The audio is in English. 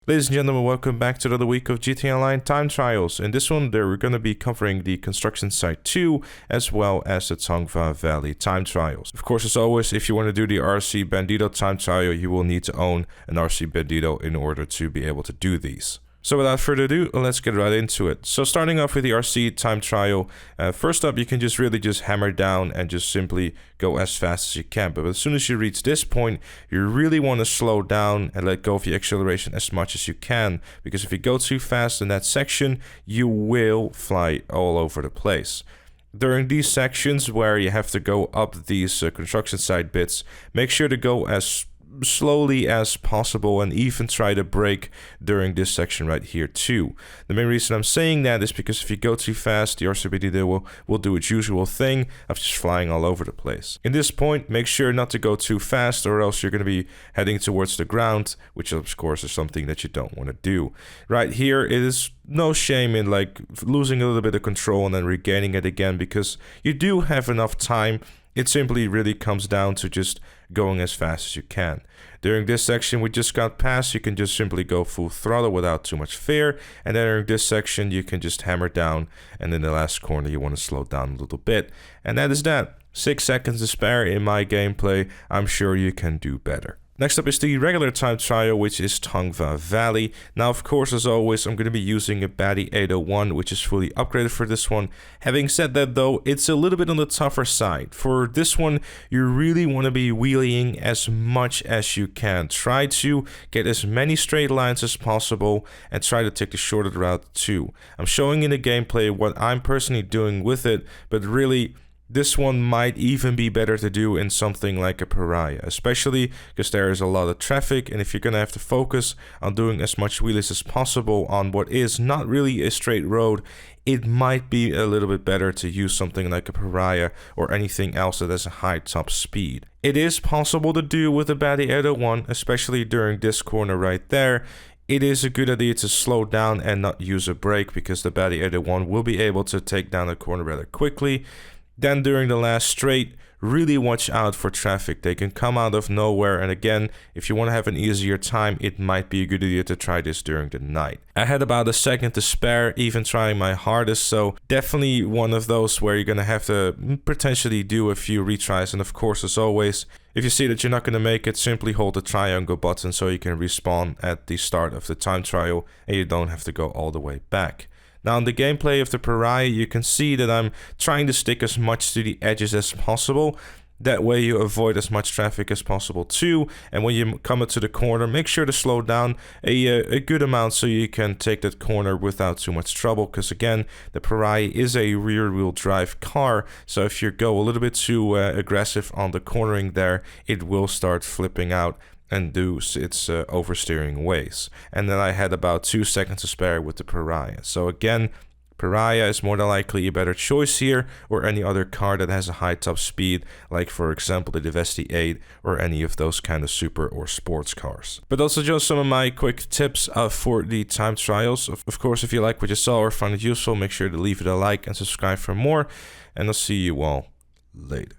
Ladies and gentlemen, welcome back to another week of GTA Online Time Trials. In this one, we're going to be covering the Construction Site 2, as well as the Tongva Valley Time Trials. Of course, as always, if you want to do the RC Bandito Time Trial, you will need to own an RC Bandito in order to be able to do these. So without further ado, let's get right into it. So starting off with the RC time trial, first up you can really just hammer down and just simply go as fast as you can. But as soon as you reach this point, you really want to slow down and let go of the acceleration as much as you can. Because if you go too fast in that section, you will fly all over the place. During these sections where you have to go up these construction site bits, make sure to go as slowly as possible and even try to brake during this section right here too. The main reason I'm saying that is because if you go too fast, the RCBD will do its usual thing of just flying all over the place. In this point, make sure not to go too fast or else you're going to be heading towards the ground, which of course is something that you don't want to do. Right here, it is no shame in like losing a little bit of control and then regaining it again because you do have enough time. It simply really comes down to just going as fast as you can. During this section we just got past, you can just simply go full throttle without too much fear. And then during this section, you can just hammer down. And in the last corner, you want to slow down a little bit. And that is that. 6 seconds to spare in my gameplay. I'm sure you can do better. Next up is the regular time trial, which is Tongva Valley. Now, of course, as always, I'm going to be using a Baddie 801, which is fully upgraded for this one. Having said that, though, it's a little bit on the tougher side. For this one, you really want to be wheeling as much as you can. Try to get as many straight lines as possible and try to take the shorter route too. I'm showing in the gameplay what I'm personally doing with it, but really, this one might even be better to do in something like a Pariah, especially because there is a lot of traffic, and if you're going to have to focus on doing as much wheelies as possible on what is not really a straight road, it might be a little bit better to use something like a Pariah or anything else that has a high top speed. It is possible to do with a Baddie 801, especially during this corner right there. It is a good idea to slow down and not use a brake because the Baddie 801 will be able to take down the corner rather quickly. Then during the last straight, really watch out for traffic. They can come out of nowhere, and again, if you want to have an easier time, it might be a good idea to try this during the night. I had about a second to spare, even trying my hardest, so definitely one of those where you're going to have to potentially do a few retries. And of course, as always, if you see that you're not going to make it, simply hold the triangle button so you can respawn at the start of the time trial and you don't have to go all the way back. Now in the gameplay of the Pariah, you can see that I'm trying to stick as much to the edges as possible. That way you avoid as much traffic as possible too. And when you come into the corner, make sure to slow down a good amount so you can take that corner without too much trouble. Because again, the Pariah is a rear wheel drive car. So if you go a little bit too aggressive on the cornering there, it will start flipping out and do its oversteering ways. And then I had about 2 seconds to spare with the Pariah. So again, Pariah is more than likely a better choice here, or any other car that has a high top speed, like for example the Vesti 8 or any of those kind of super or sports cars. But also just some of my quick tips for the time trials. Of course, if you like what you saw or found it useful, make sure to leave it a like and subscribe for more, and I'll see you all later.